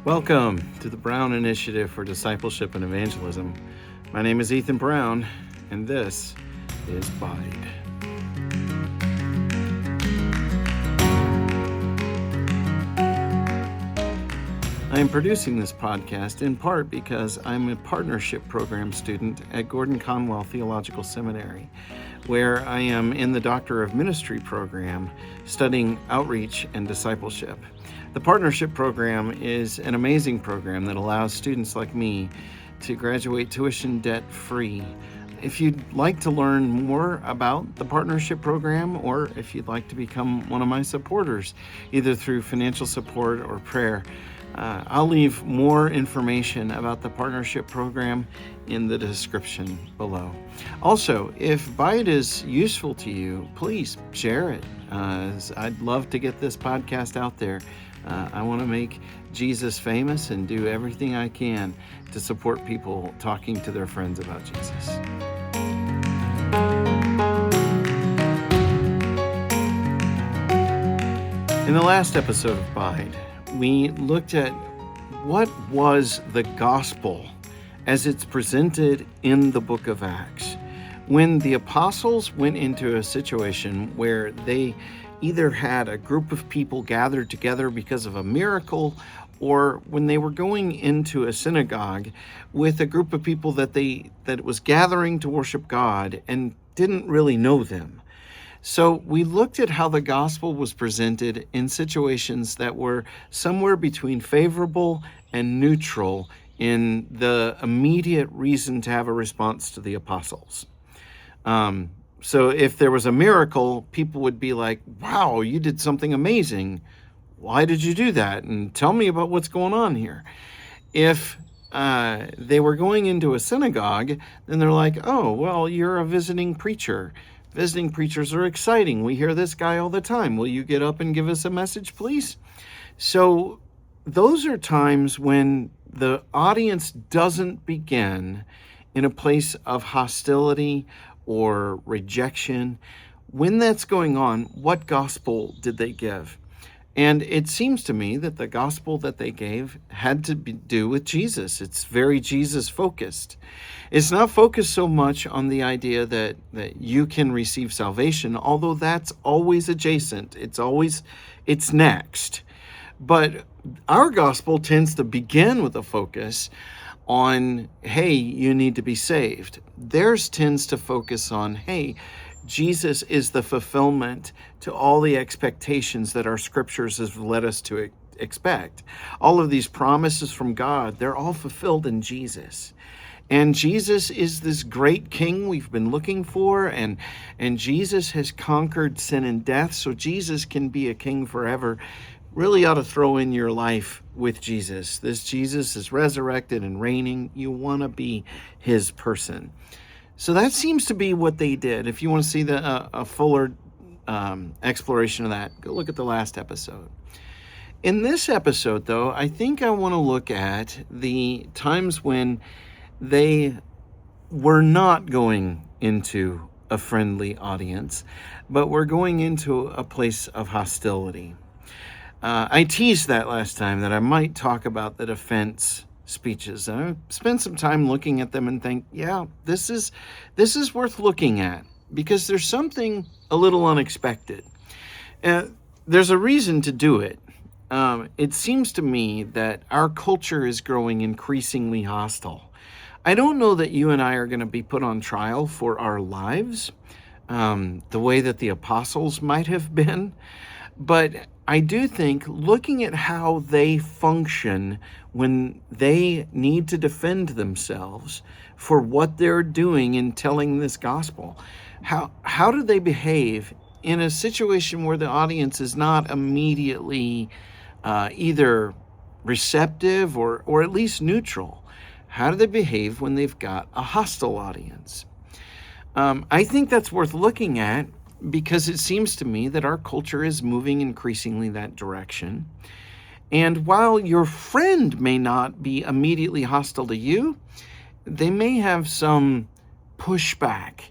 Welcome to the Brown Initiative for Discipleship and Evangelism. My name is Ethan Brown, and this is BIDE. I am producing this podcast in part because I'm a partnership program student at Gordon-Conwell Theological Seminary, where I am in the Doctor of Ministry program studying outreach and discipleship. The partnership program is an amazing program that allows students like me to graduate tuition debt-free. If you'd like to learn more about the partnership program, or if you'd like to become one of my supporters, either through financial support or prayer, I'll leave more information about the partnership program in the description below. Also, if BIDE is useful to you, please share it. I'd love to get this podcast out there. I want to make Jesus famous and do everything I can to support people talking to their friends about Jesus. In the last episode of BIDE, we looked at what was the gospel as it's presented in the book of Acts. When the apostles went into a situation where they either had a group of people gathered together because of a miracle, or when they were going into a synagogue with a group of people that was gathering to worship God and didn't really know them. So we looked at how the gospel was presented in situations that were somewhere between favorable and neutral in the immediate reason to have a response to the apostles. So if there was a miracle, people would be like, wow, you did something amazing. Why did you do that? And tell me about what's going on here. If they were going into a synagogue, then they're like, oh, well, you're a visiting preacher. Visiting preachers are exciting. We hear this guy all the time. Will you get up and give us a message, please? So those are times when the audience doesn't begin in a place of hostility or rejection. When that's going on, what gospel did they give? And it seems to me that the gospel that they gave had to do with Jesus. It's very Jesus-focused. It's not focused so much on the idea that you can receive salvation, although that's always adjacent. It's next. But our gospel tends to begin with a focus on, hey, you need to be saved. Theirs tends to focus on, hey, Jesus is the fulfillment to all the expectations that our scriptures have led us to expect. All of these promises from God, they're all fulfilled in Jesus. And Jesus is this great king we've been looking for, and Jesus has conquered sin and death, so Jesus can be a king forever. Really ought to throw in your life with Jesus. This Jesus is resurrected and reigning. You want to be his person. So that seems to be what they did. If you want to see a fuller exploration of that, go look at the last episode. In this episode, though, I think I want to look at the times when they were not going into a friendly audience, but were going into a place of hostility. I teased that last time that I might talk about the defense speeches. I spent some time looking at them and think, yeah, this is worth looking at because there's something a little unexpected. There's a reason to do it. It seems to me that our culture is growing increasingly hostile. I don't know that you and I are going to be put on trial for our lives, the way that the apostles might have been, but I do think looking at how they function when they need to defend themselves for what they're doing in telling this gospel, how do they behave in a situation where the audience is not immediately either receptive or at least neutral? How do they behave when they've got a hostile audience? I think that's worth looking at because it seems to me that our culture is moving increasingly that direction. And while your friend may not be immediately hostile to you, they may have some pushback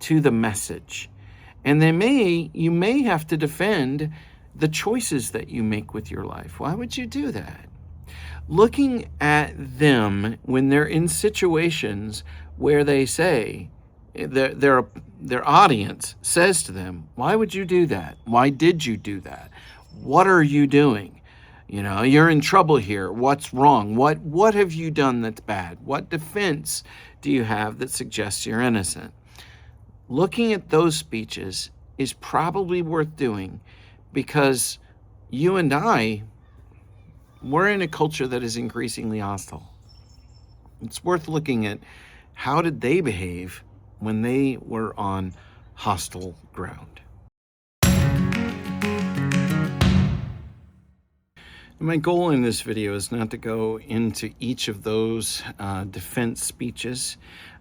to the message. And you may have to defend the choices that you make with your life. Why would you do that? looking at them when they're in situations where they say, their audience says to them, why would you do that? Why did you do that? What are you doing? You know, you're in trouble here. What's wrong? What have you done that's bad? What defense do you have that suggests you're innocent? Looking at those speeches is probably worth doing, because you and I, we're in a culture that is increasingly hostile. It's worth looking at how did they behave when they were on hostile ground. My goal in this video is not to go into each of those defense speeches.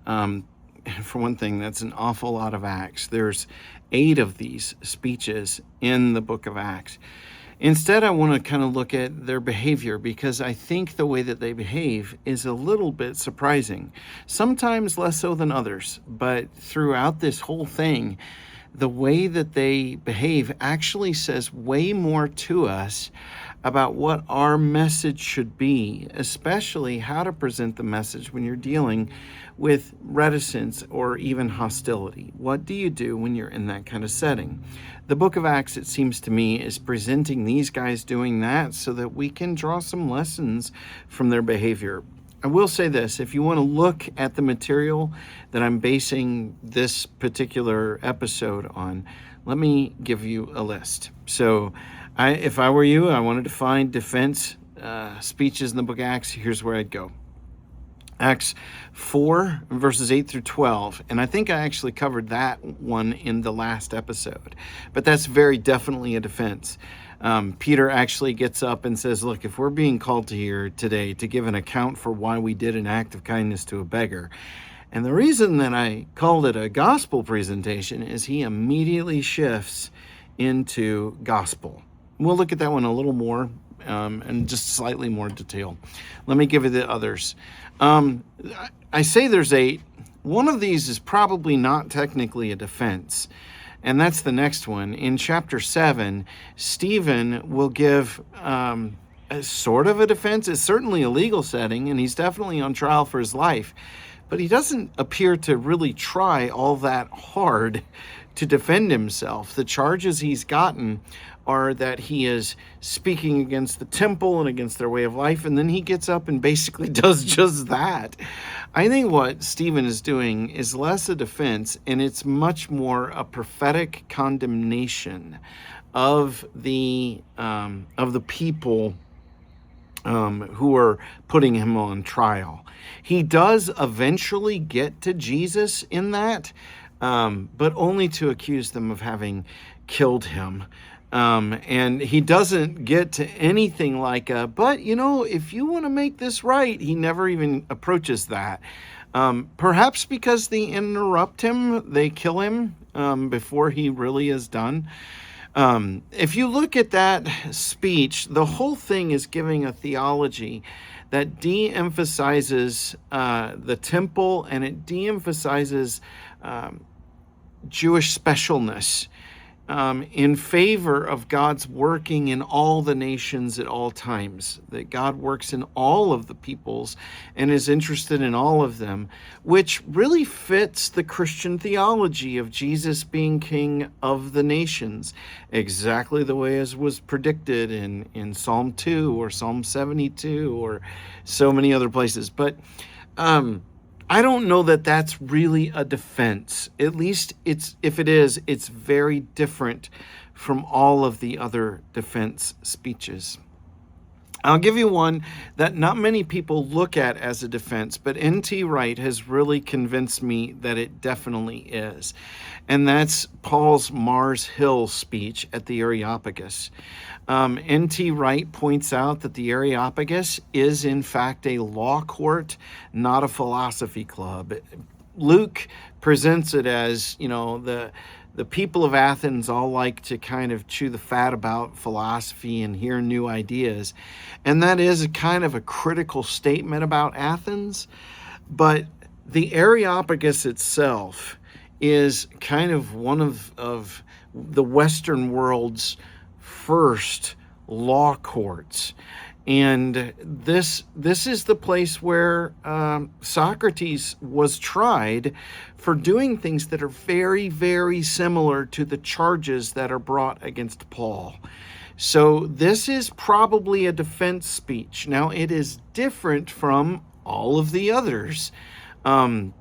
For one thing, that's an awful lot of Acts. There's 8 of these speeches in the book of Acts. Instead, I want to kind of look at their behavior, because I think the way that they behave is a little bit surprising. Sometimes less so than others, but throughout this whole thing, the way that they behave actually says way more to us about what our message should be, especially how to present the message when you're dealing with reticence or even hostility. What do you do when you're in that kind of setting? The book of Acts, it seems to me, is presenting these guys doing that so that we can draw some lessons from their behavior. I will say this, if you want to look at the material that I'm basing this particular episode on, let me give you a list. So if I were you, I wanted to find defense speeches in the book of Acts. Here's where I'd go. Acts 4, verses 8 through 12. And I think I actually covered that one in the last episode. But that's very definitely a defense. Peter actually gets up and says, look, if we're being called to here today to give an account for why we did an act of kindness to a beggar, and the reason that I called it a gospel presentation is he immediately shifts into gospel. We'll look at that one a little more and just slightly more detail. Let me give you the others. I say there's 8. One of these is probably not technically a defense, and that's the next one. In chapter 7, Stephen will give a sort of a defense. It's certainly a legal setting, and he's definitely on trial for his life, but he doesn't appear to really try all that hard to defend himself. The charges he's gotten are that he is speaking against the temple and against their way of life, and then he gets up and basically does just that. I think what Stephen is doing is less a defense, and it's much more a prophetic condemnation of the people who are putting him on trial. He does eventually get to Jesus in that, but only to accuse them of having killed him. And he doesn't get to anything like but you know, if you want to make this right, he never even approaches that. Perhaps because they interrupt him, they kill him before he really is done. If you look at that speech, the whole thing is giving a theology that de-emphasizes the temple, and it de-emphasizes Jewish specialness in favor of God's working in all the nations at all times, that God works in all of the peoples and is interested in all of them, which really fits the Christian theology of Jesus being king of the nations, exactly the way as was predicted in Psalm 2 or Psalm 72 or so many other places. But I don't know that that's really a defense. At least if it is, it's very different from all of the other defense speeches. I'll give you one that not many people look at as a defense, but N.T. Wright has really convinced me that it definitely is. And that's Paul's Mars Hill speech at the Areopagus. N.T. Wright points out that the Areopagus is in fact a law court, not a philosophy club. Luke presents it as, you know, the people of Athens all like to kind of chew the fat about philosophy and hear new ideas. And that is a kind of a critical statement about Athens. But the Areopagus itself is kind of one of the Western world's first law courts. And this is the place where Socrates was tried for doing things that are very, very similar to the charges that are brought against Paul. So this is probably a defense speech. Now, it is different from all of the others.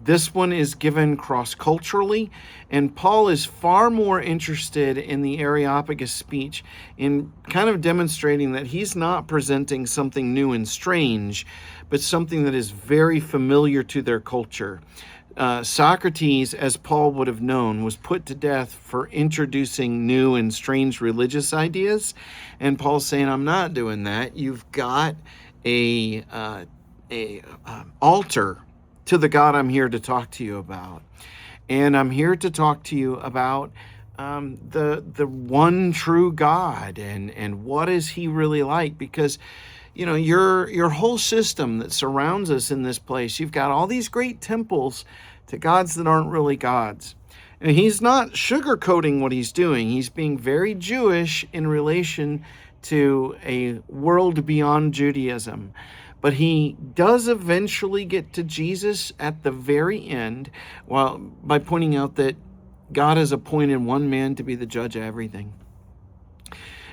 This one is given cross-culturally, and Paul is far more interested in the Areopagus speech in kind of demonstrating that he's not presenting something new and strange, but something that is very familiar to their culture. Socrates, as Paul would have known, was put to death for introducing new and strange religious ideas, and Paul's saying, I'm not doing that. You've got a altar to the God I'm here to talk to you about. And I'm here to talk to you about the one true God and what is he really like, because your whole system that surrounds us in this place, you've got all these great temples to gods that aren't really gods. And he's not sugarcoating what he's doing. He's being very Jewish in relation to a world beyond Judaism. But he does eventually get to Jesus at the very end, by pointing out that God has appointed one man to be the judge of everything.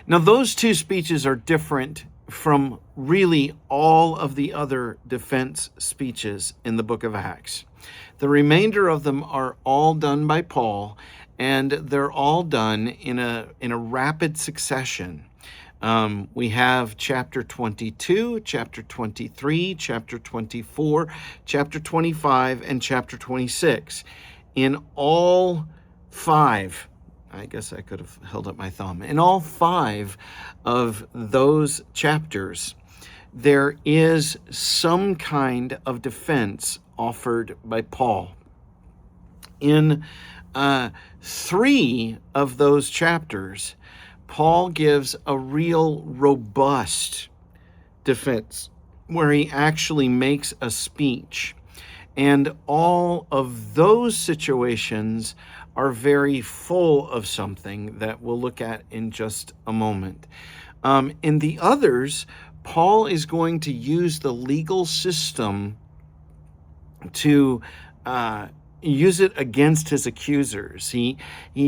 Now, those two speeches are different from really all of the other defense speeches in the book of Acts. The remainder of them are all done by Paul, and they're all done in a rapid succession. We have chapter 22, chapter 23, chapter 24, chapter 25, and chapter 26. In all five, I guess I could have held up my thumb. In all five of those chapters, there is some kind of defense offered by Paul. In 3 of those chapters, Paul gives a real robust defense where he actually makes a speech. And all of those situations are very full of something that we'll look at in just a moment. In the others, Paul is going to use the legal system to use it against his accusers. He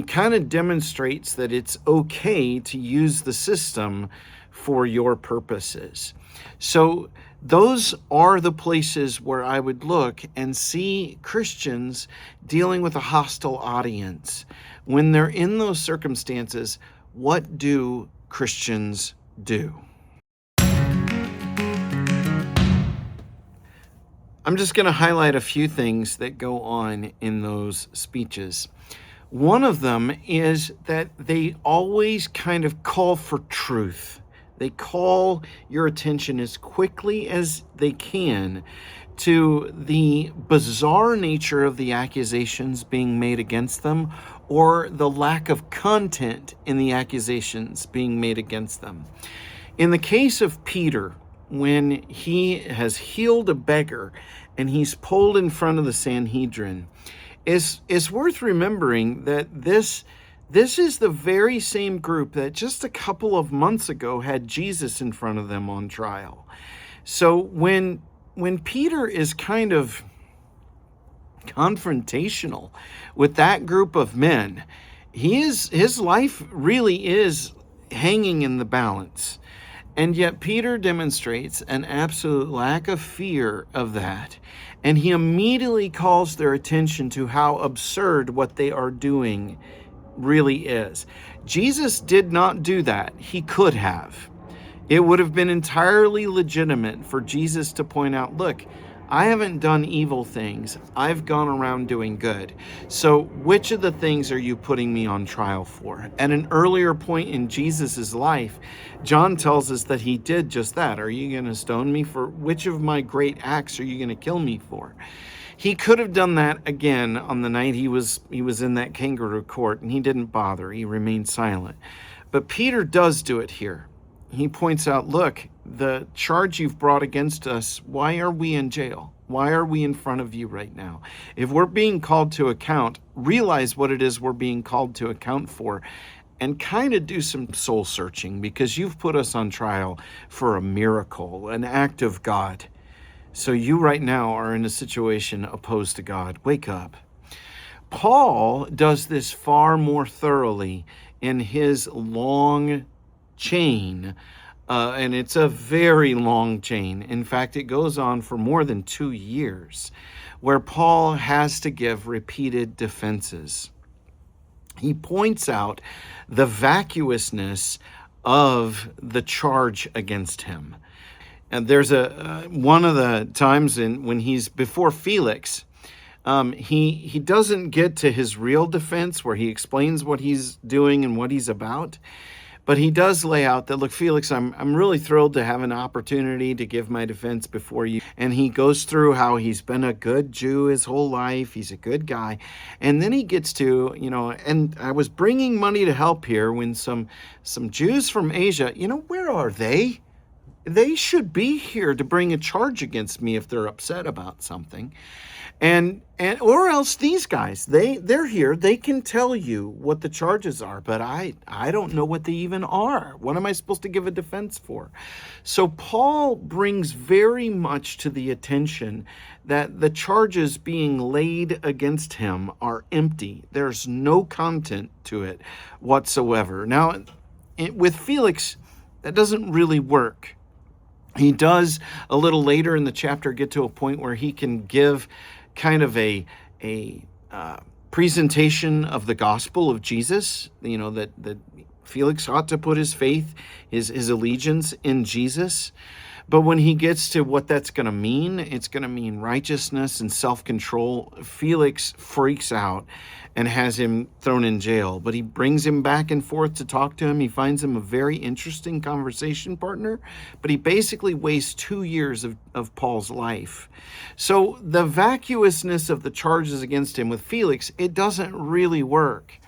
kind of demonstrates that it's okay to use the system for your purposes. So those are the places where I would look and see Christians dealing with a hostile audience. When they're in those circumstances, what do Christians do? I'm just going to highlight a few things that go on in those speeches. One of them is that they always kind of call for truth. They call your attention as quickly as they can to the bizarre nature of the accusations being made against them, or the lack of content in the accusations being made against them. In the case of Peter, when he has healed a beggar and he's pulled in front of the Sanhedrin, it's worth remembering that this is the very same group that just a couple of months ago had Jesus in front of them on trial. So when Peter is kind of confrontational with that group of men, his life really is hanging in the balance. And yet Peter demonstrates an absolute lack of fear of that. And he immediately calls their attention to how absurd what they are doing really is. Jesus did not do that. He could have. It would have been entirely legitimate for Jesus to point out, look, I haven't done evil things. I've gone around doing good. So which of the things are you putting me on trial for? At an earlier point in Jesus's life, John tells us that he did just that. Are you going to stone me for which of my great acts are you going to kill me for? He could have done that again on the night he was in that kangaroo court, and he didn't bother. He remained silent. But Peter does do it here. He points out, look, the charge you've brought against us, why are we in jail? Why are we in front of you right now? If we're being called to account, realize what it is we're being called to account for. and kind of do some soul searching, because you've put us on trial for a miracle, an act of God. So you right now are in a situation opposed to God. Wake up. Paul does this far more thoroughly in his long chain, and it's a very long chain. In fact, it goes on for more than 2 years, where Paul has to give repeated defenses. He points out the vacuousness of the charge against him. And there's one of the times when he's before Felix, he doesn't get to his real defense where he explains what he's doing and what he's about. But he does lay out that, look, Felix, I'm really thrilled to have an opportunity to give my defense before you. And he goes through how he's been a good Jew his whole life. He's a good guy. And then he gets to, and I was bringing money to help here when some Jews from Asia, where are they? They should be here to bring a charge against me if they're upset about something. And or else these guys, they're here, they can tell you what the charges are, but I don't know what they even are. What am I supposed to give a defense for? So Paul brings very much to the attention that the charges being laid against him are empty. There's no content to it whatsoever. Now, with Felix, that doesn't really work. He does a little later in the chapter get to a point where he can give kind of a presentation of the gospel of Jesus, that Felix ought to put his faith, his allegiance in Jesus. But when he gets to what that's going to mean, it's going to mean righteousness and self-control. Felix freaks out and has him thrown in jail. But he brings him back and forth to talk to him. He finds him a very interesting conversation partner. But he basically wastes 2 years of Paul's life. So the vacuousness of the charges against him with Felix, it doesn't really work.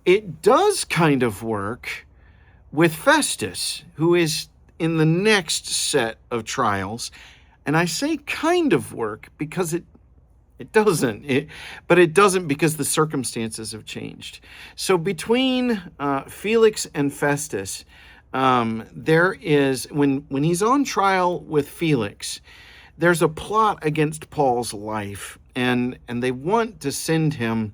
It does kind of work with Festus, who is in the next set of trials. And I say kind of work because it doesn't. But it doesn't because the circumstances have changed. So between Felix and Festus, there is, when he's on trial with Felix, there's a plot against Paul's life. And they want to send him...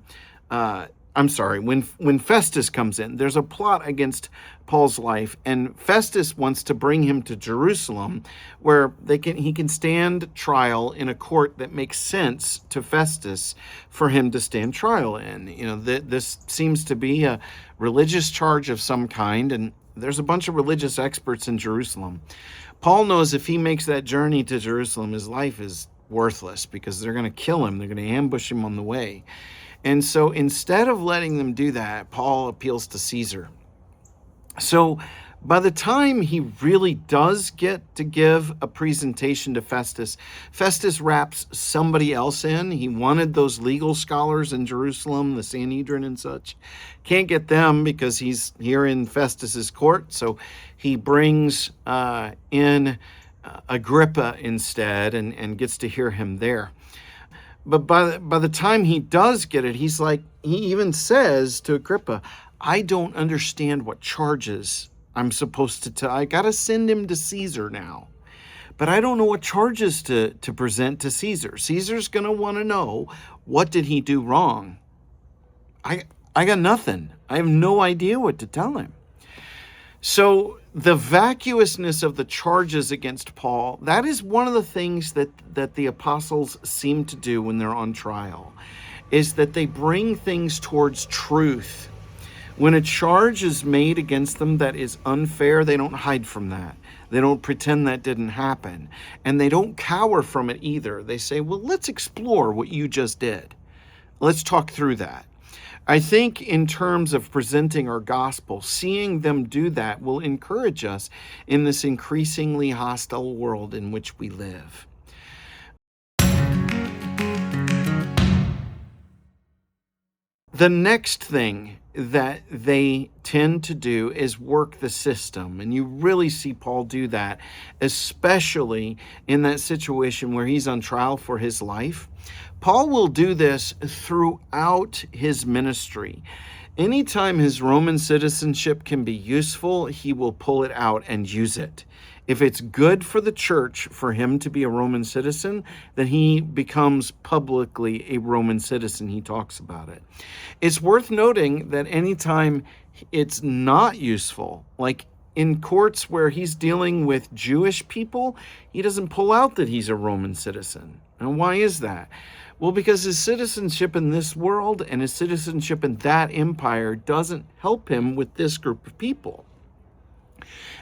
when Festus comes in, there's a plot against Paul's life, and Festus wants to bring him to Jerusalem, where he can stand trial in a court that makes sense to Festus for him to stand trial in. This seems to be a religious charge of some kind, and there's a bunch of religious experts in Jerusalem. Paul knows if he makes that journey to Jerusalem, his life is worthless because they're going to kill him. They're going to ambush him on the way. And so instead of letting them do that, Paul appeals to Caesar. So by the time he really does get to give a presentation to Festus, Festus wraps somebody else in. He wanted those legal scholars in Jerusalem, the Sanhedrin and such. Can't get them because he's here in Festus's court. So he brings in Agrippa instead and gets to hear him there. But by the time he does get it, he even says to Agrippa, I don't understand what charges I'm supposed to tell. I got to send him to Caesar now. But I don't know what charges to present to Caesar. Caesar's going to want to know, what did he do wrong? I got nothing. I have no idea what to tell him. So the vacuousness of the charges against Paul, that is one of the things that the apostles seem to do when they're on trial, is that they bring things towards truth. When a charge is made against them that is unfair, they don't hide from that. They don't pretend that didn't happen. And they don't cower from it either. They say, well, let's explore what you just did. Let's talk through that. I think in terms of presenting our gospel, seeing them do that will encourage us in this increasingly hostile world in which we live. The next thing that they tend to do is work the system. And you really see Paul do that, especially in that situation where he's on trial for his life. Paul will do this throughout his ministry. Anytime his Roman citizenship can be useful, he will pull it out and use it. If it's good for the church for him to be a Roman citizen, then he becomes publicly a Roman citizen. He talks about it. It's worth noting that anytime it's not useful, like in courts where he's dealing with Jewish people, he doesn't pull out that he's a Roman citizen. And why is that? Well, because his citizenship in this world and his citizenship in that empire doesn't help him with this group of people.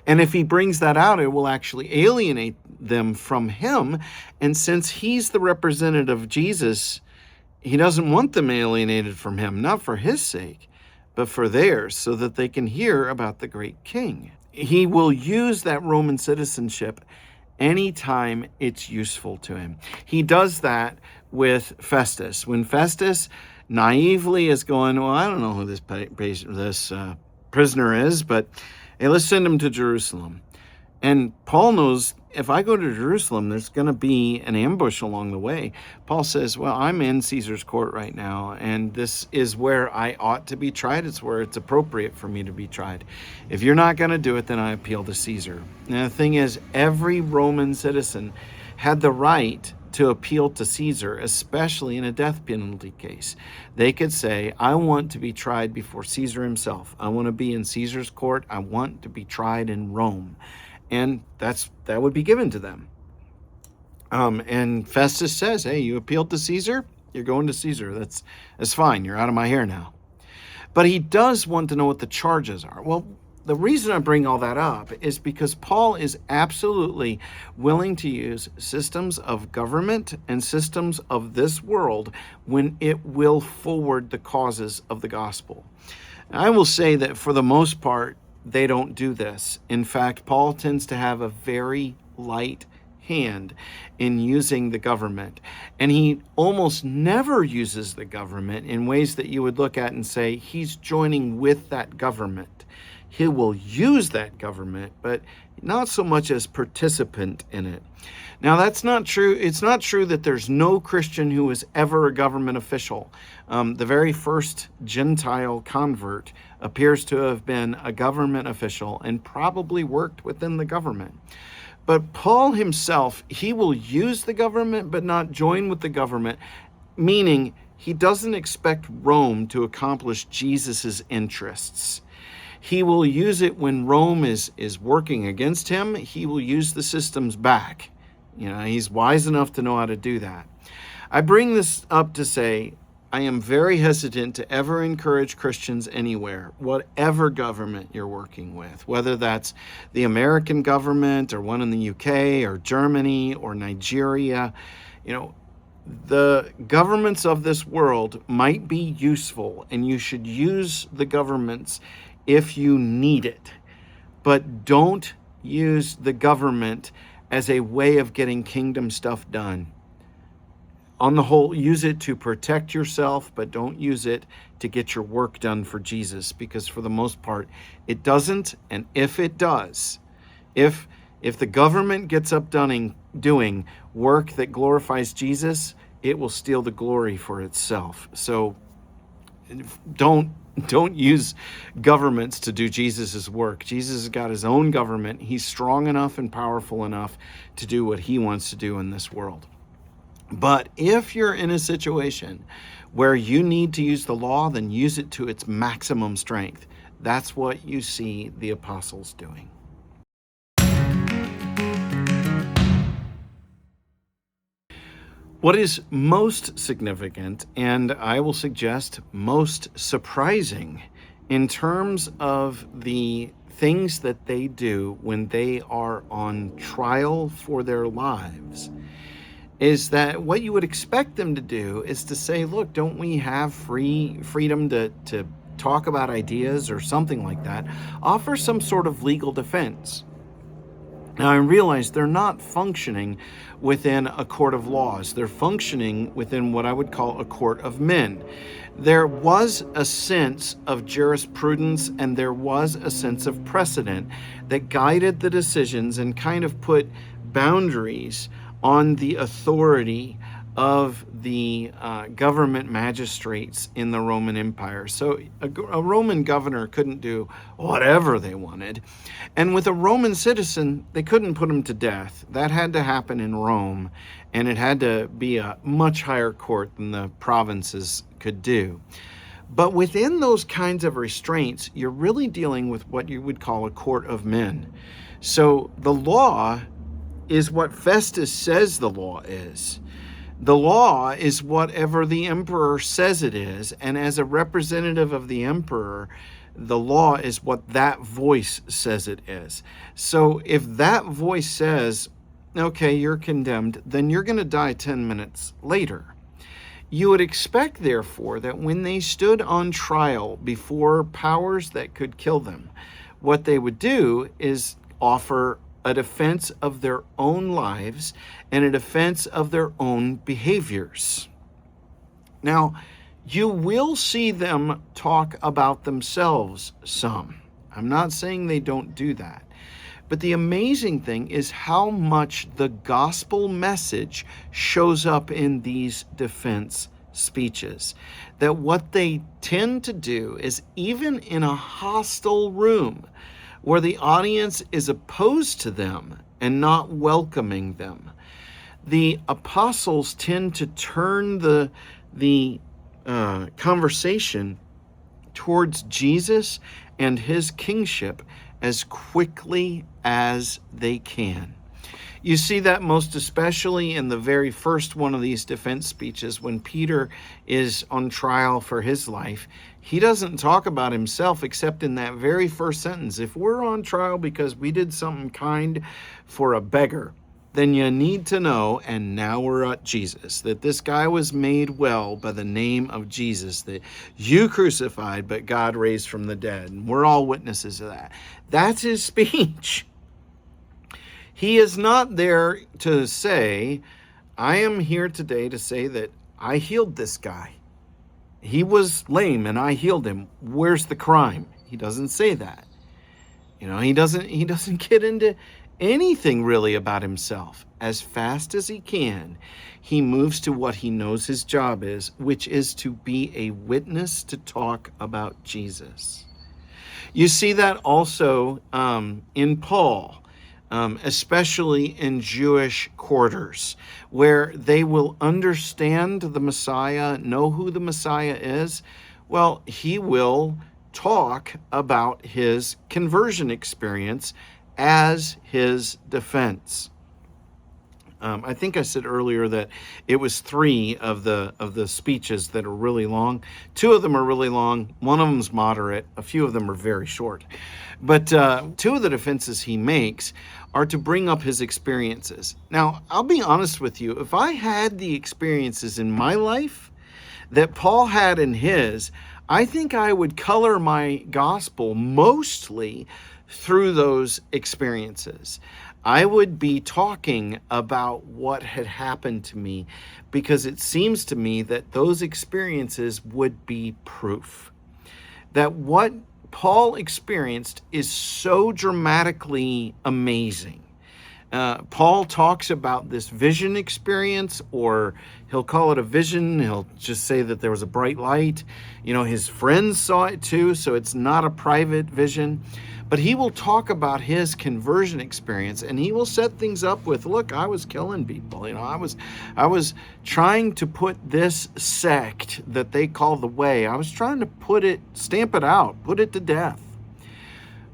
And if he brings that out, it will actually alienate them from him. And since he's the representative of Jesus, he doesn't want them alienated from him, not for his sake, but for theirs, so that they can hear about the great king. He will use that Roman citizenship anytime it's useful to him. He does that with Festus. When Festus naively is going, well, I don't know who this prisoner is, but hey, let's send him to Jerusalem. And Paul knows if I go to Jerusalem, there's going to be an ambush along the way. Paul says, well, I'm in Caesar's court right now, and this is where I ought to be tried. It's where it's appropriate for me to be tried. If you're not going to do it, then I appeal to Caesar. And the thing is, every Roman citizen had the right to appeal to Caesar, especially in a death penalty case. They could say, I want to be tried before Caesar himself. I want to be in Caesar's court. I want to be tried in Rome. And that would be given to them. And Festus says, hey, you appealed to Caesar? You're going to Caesar. That's fine. You're out of my hair now. But he does want to know what the charges are. Well, the reason I bring all that up is because Paul is absolutely willing to use systems of government and systems of this world when it will forward the causes of the gospel. And I will say that for the most part, they don't do this. In fact, Paul tends to have a very light hand in using the government. And he almost never uses the government in ways that you would look at and say, he's joining with that government. He will use that government, but not so much as participant in it. Now, that's not true. It's not true that there's no Christian who was ever a government official. The very first Gentile convert appears to have been a government official and probably worked within the government. But Paul himself, he will use the government but not join with the government, meaning he doesn't expect Rome to accomplish Jesus's interests. He will use it when Rome is working against him. He will use the systems back. He's wise enough to know how to do that. I bring this up to say I am very hesitant to ever encourage Christians anywhere, whatever government you're working with, whether that's the American government or one in the UK or Germany or Nigeria. The governments of this world might be useful, and you should use the governments if you need it. But don't use the government as a way of getting kingdom stuff done. On the whole, use it to protect yourself, but don't use it to get your work done for Jesus, because for the most part, it doesn't. And if it does, if the government gets up doing work that glorifies Jesus, it will steal the glory for itself. So don't use governments to do Jesus's work. Jesus has got his own government. He's strong enough and powerful enough to do what he wants to do in this world. But if you're in a situation where you need to use the law, then use it to its maximum strength. That's what you see the apostles doing. What is most significant, and I will suggest most surprising, in terms of the things that they do when they are on trial for their lives, is that what you would expect them to do is to say, look, don't we have freedom to talk about ideas or something like that? Offer some sort of legal defense. Now, I realize they're not functioning within a court of laws. They're functioning within what I would call a court of men. There was a sense of jurisprudence and there was a sense of precedent that guided the decisions and kind of put boundaries on the authority of the government magistrates in the Roman Empire. So a Roman governor couldn't do whatever they wanted. And with a Roman citizen, they couldn't put him to death. That had to happen in Rome, and it had to be a much higher court than the provinces could do. But within those kinds of restraints, you're really dealing with what you would call a court of men. So the law is what Festus says the law is. The law is whatever the emperor says it is, and as a representative of the emperor, the law is what that voice says it is. So if that voice says, okay, you're condemned, then you're going to die 10 minutes later. You would expect, therefore, that when they stood on trial before powers that could kill them, what they would do is offer a defense of their own lives and a defense of their own behaviors. Now, you will see them talk about themselves some. I'm not saying they don't do that. But the amazing thing is how much the gospel message shows up in these defense speeches. That what they tend to do is, even in a hostile room where the audience is opposed to them and not welcoming them, the apostles tend to turn the conversation towards Jesus and his kingship as quickly as they can. You see that most especially in the very first one of these defense speeches when Peter is on trial for his life. He doesn't talk about himself except in that very first sentence. If we're on trial because we did something kind for a beggar, then you need to know, and now we're at Jesus, that this guy was made well by the name of Jesus, that you crucified, but God raised from the dead. And we're all witnesses of that. That's his speech. He is not there to say, I am here today to say that I healed this guy. He was lame and I healed him. Where's the crime? He doesn't say that. He doesn't get into anything really about himself. As fast as he can, he moves to what he knows his job is, which is to be a witness, to talk about Jesus. You see that also in Paul, especially in Jewish quarters, where they will understand the Messiah, know who the Messiah is. Well, he will talk about his conversion experience as his defense. I think I said earlier that it was 3 of the speeches that are really long. 2 of them are really long. One of them's moderate. A few of them are very short. But 2 of the defenses he makes are to bring up his experiences. Now, I'll be honest with you. If I had the experiences in my life that Paul had in his, I think I would color my gospel mostly through those experiences. I would be talking about what had happened to me because it seems to me that those experiences would be proof that what Paul experienced is so dramatically amazing. Paul talks about this vision experience, or he'll call it a vision. He'll just say that there was a bright light. His friends saw it too, so it's not a private vision. But he will talk about his conversion experience, and he will set things up with, look, I was killing people. I was trying to put this sect that they call the Way. I was trying to stamp it out, put it to death.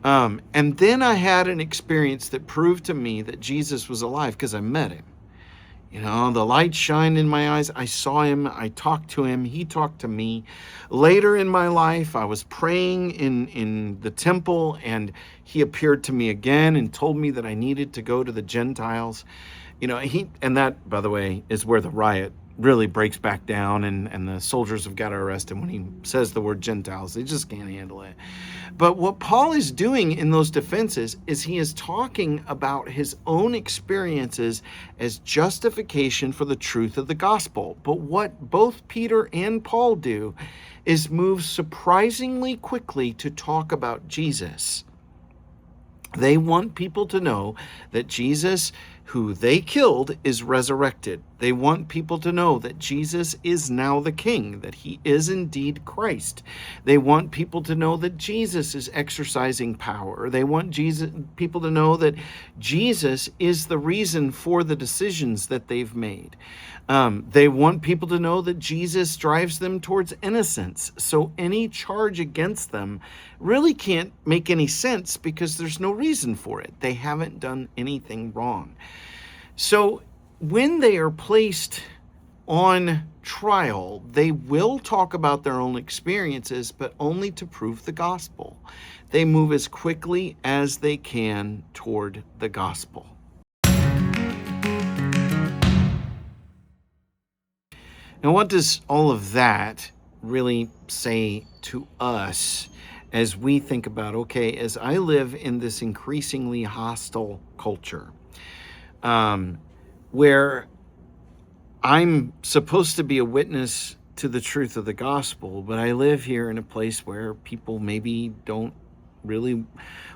And then I had an experience that proved to me that Jesus was alive because I met him. The light shined in my eyes. I saw him. I talked to him. He talked to me. Later in my life, I was praying in the temple, and he appeared to me again and told me that I needed to go to the Gentiles. And that, by the way, is where the riot really breaks back down, and the soldiers have got to arrest him when he says the word Gentiles. They just can't handle it. But what Paul is doing in those defenses is he is talking about his own experiences as justification for the truth of the gospel. But what both Peter and Paul do is move surprisingly quickly to talk about Jesus. They want people to know that Jesus, who they killed, is resurrected. They want people to know that Jesus is now the King, that he is indeed Christ. They want people to know that Jesus is exercising power. They want people to know that Jesus is the reason for the decisions that they've made. They want people to know that Jesus drives them towards innocence. So any charge against them really can't make any sense because there's no reason for it. They haven't done anything wrong. So when they are placed on trial, they will talk about their own experiences, but only to prove the gospel. They move as quickly as they can toward the gospel. Now, what does all of that really say to us as we think about, okay, as I live in this increasingly hostile culture, where I'm supposed to be a witness to the truth of the gospel, but I live here in a place where people maybe don't really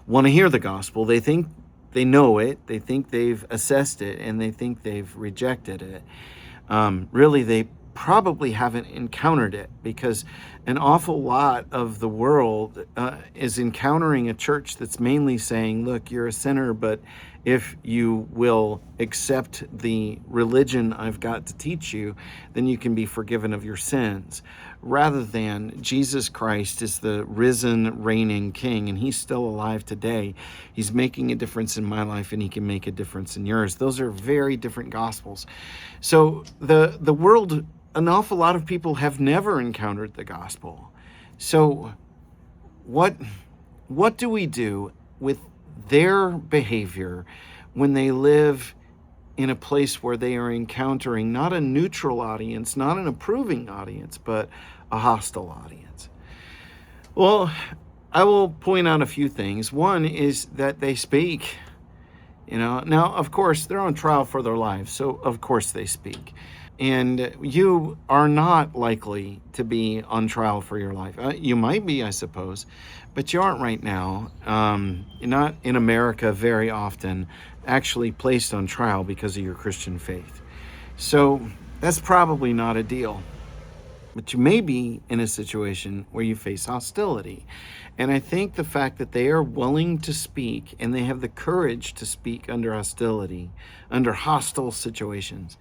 want to hear the gospel. They think they know it, they think they've assessed it, and they think they've rejected it. Really, they probably haven't encountered it, because an awful lot of the world is encountering a church that's mainly saying, look, you're a sinner, but if you will accept the religion I've got to teach you, then you can be forgiven of your sins, rather than Jesus Christ is the risen, reigning King, and he's still alive today. He's making a difference in my life, and he can make a difference in yours. Those are very different gospels. So the world, an awful lot of people have never encountered the gospel. So what do we do with their behavior when they live in a place where they are encountering not a neutral audience, not an approving audience, but a hostile audience? Well, I will point out a few things. One is that they speak. Now, of course, they're on trial for their lives, so of course they speak. And you are not likely to be on trial for your life. You might be, I suppose, but you aren't right now. You're not in America very often actually placed on trial because of your Christian faith. So that's probably not a deal. But you may be in a situation where you face hostility. And I think the fact that they are willing to speak and they have the courage to speak under hostility, under hostile situations,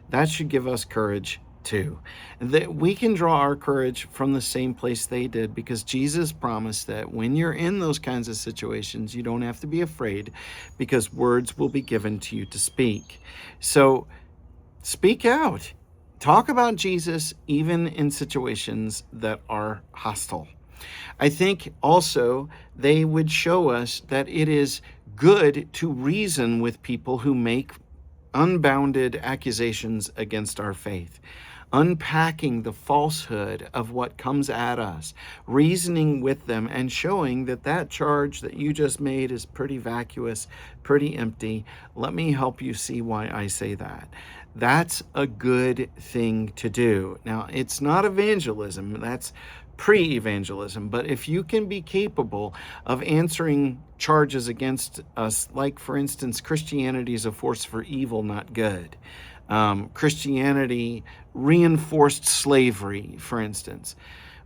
that should give us courage too. That we can draw our courage from the same place they did, because Jesus promised that when you're in those kinds of situations, you don't have to be afraid, because words will be given to you to speak. So speak out. Talk about Jesus even in situations that are hostile. I think also they would show us that it is good to reason with people who make unbounded accusations against our faith, unpacking the falsehood of what comes at us, reasoning with them and showing that that charge that you just made is pretty vacuous, pretty empty. Let me help you see why I say that. That's a good thing to do. Now, it's not evangelism, that's pre-evangelism, but if you can be capable of answering charges against us, like, for instance, Christianity is a force for evil, not good. Christianity reinforced slavery, for instance.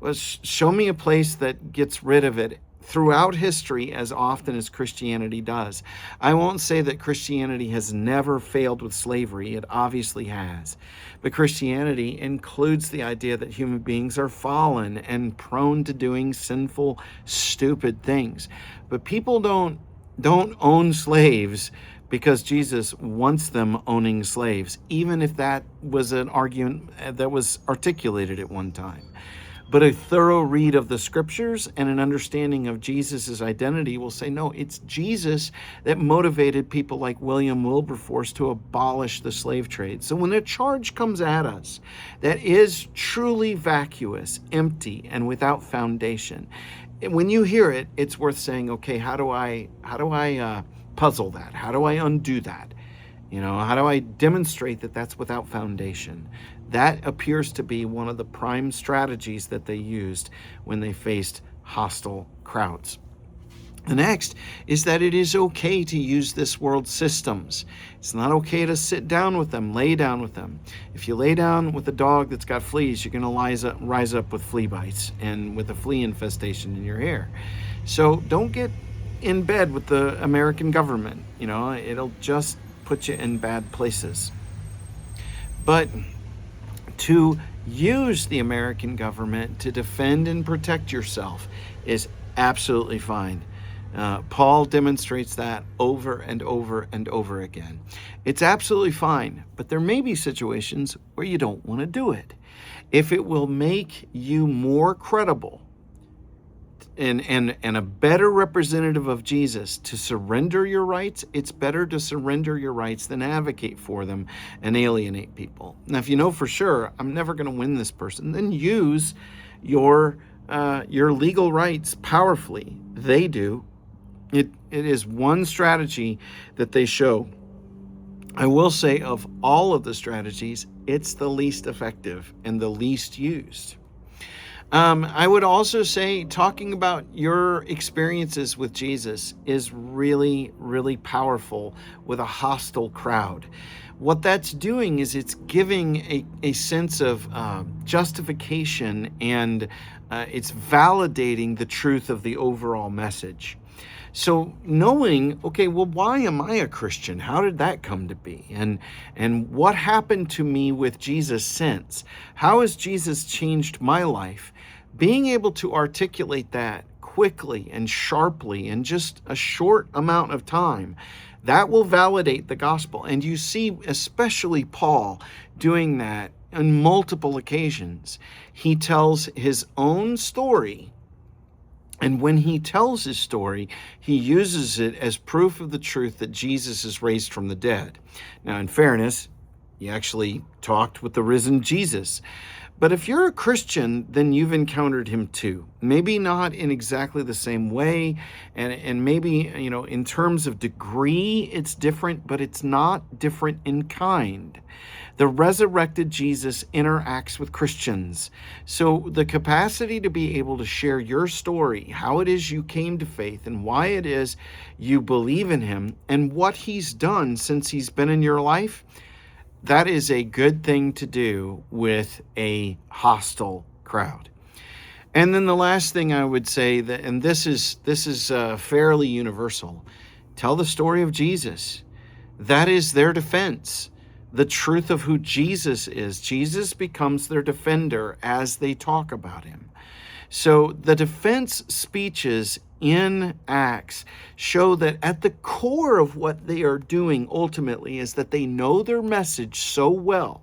Well, show me a place that gets rid of it throughout history as often as Christianity does. I won't say that Christianity has never failed with slavery. It obviously has. But Christianity includes the idea that human beings are fallen and prone to doing sinful, stupid things. But people don't own slaves because Jesus wants them owning slaves, even if that was an argument that was articulated at one time. But a thorough read of the scriptures and an understanding of Jesus's identity will say, no, it's Jesus that motivated people like William Wilberforce to abolish the slave trade. So when a charge comes at us that is truly vacuous, empty, and without foundation, when you hear it, it's worth saying, okay, how do I puzzle that? How do I undo that? How do I demonstrate that that's without foundation? That appears to be one of the prime strategies that they used when they faced hostile crowds. The next is that it is okay to use this world's systems. It's not okay to sit down with them, lay down with them. If you lay down with a dog that's got fleas, you're going to rise up with flea bites and with a flea infestation in your hair. So don't get in bed with the American government. It'll just put you in bad places. But to use the American government to defend and protect yourself is absolutely fine. Paul demonstrates that over and over and over again. It's absolutely fine, but there may be situations where you don't want to do it. If it will make you more credible and a better representative of Jesus to surrender your rights, it's better to surrender your rights than advocate for them and alienate people. Now, if you know for sure, I'm never going to win this person, then use your legal rights powerfully. They do. It is one strategy that they show. I will say of all of the strategies, it's the least effective and the least used. I would also say talking about your experiences with Jesus is really, really powerful with a hostile crowd. What that's doing is it's giving a sense of justification, and it's validating the truth of the overall message. So knowing, okay, well, why am I a Christian? How did that come to be? And what happened to me with Jesus since? How has Jesus changed my life? Being able to articulate that quickly and sharply in just a short amount of time, that will validate the gospel. And you see especially Paul doing that on multiple occasions. He tells his own story, and when he tells his story, he uses it as proof of the truth that Jesus is raised from the dead. Now, in fairness, he actually talked with the risen Jesus. But if you're a Christian, then you've encountered him too. Maybe not in exactly the same way, and maybe, in terms of degree, it's different, but it's not different in kind. The resurrected Jesus interacts with Christians. So the capacity to be able to share your story, how it is you came to faith and why it is you believe in him and what he's done since he's been in your life, that is a good thing to do with a hostile crowd. And then the last thing I would say, that, and this is fairly universal, tell the story of Jesus. That is their defense. The truth of who Jesus is. Jesus becomes their defender as they talk about him. So the defense speeches in Acts show that at the core of what they are doing ultimately is that they know their message so well,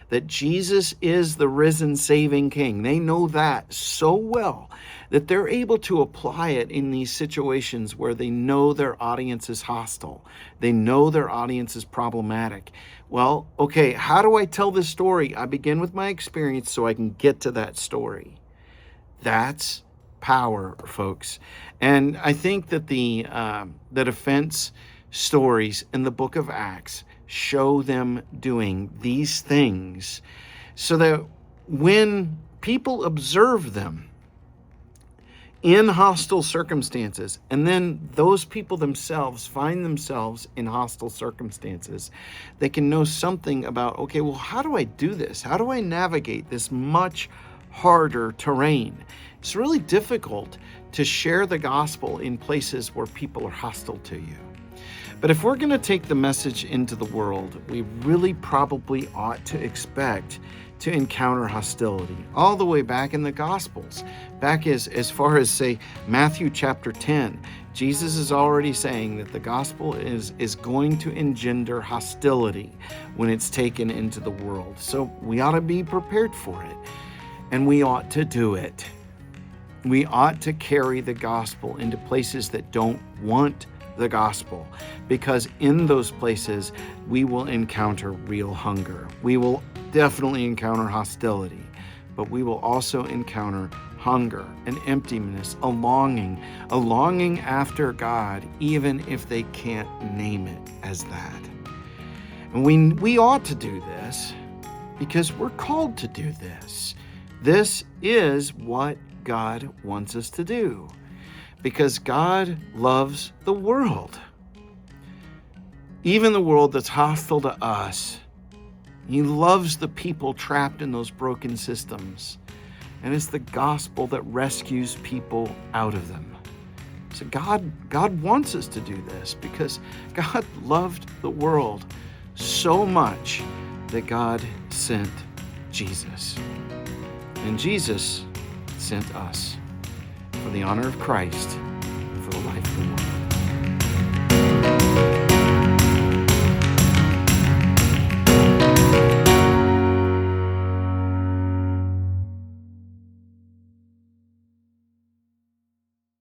that Jesus is the risen saving King. They know that so well that they're able to apply it in these situations where they know their audience is hostile. They know their audience is problematic. Well, okay, how do I tell this story? I begin with my experience so I can get to that story. That's power, folks. And I think that the defense stories in the book of Acts show them doing these things so that when people observe them in hostile circumstances, and then those people themselves find themselves in hostile circumstances, they can know something about, okay, well, how do I do this? How do I navigate this much harder terrain? It's really difficult to share the gospel in places where people are hostile to you. But if we're going to take the message into the world, we really probably ought to expect to encounter hostility all the way back in the Gospels. Back as far as, say, Matthew chapter 10, Jesus is already saying that the gospel is going to engender hostility when it's taken into the world. So we ought to be prepared for it, and we ought to do it. We ought to carry the gospel into places that don't want the gospel, because in those places we will encounter real hunger. We will definitely encounter hostility, but we will also encounter hunger, an emptiness, a longing after God, even if they can't name it as that. And we ought to do this because we're called to do this. This is what God wants us to do. because God loves the world. Even the world that's hostile to us. He loves the people trapped in those broken systems. And it's the gospel that rescues people out of them. So God wants us to do this because God loved the world so much that God sent Jesus. And Jesus sent us for the honor of Christ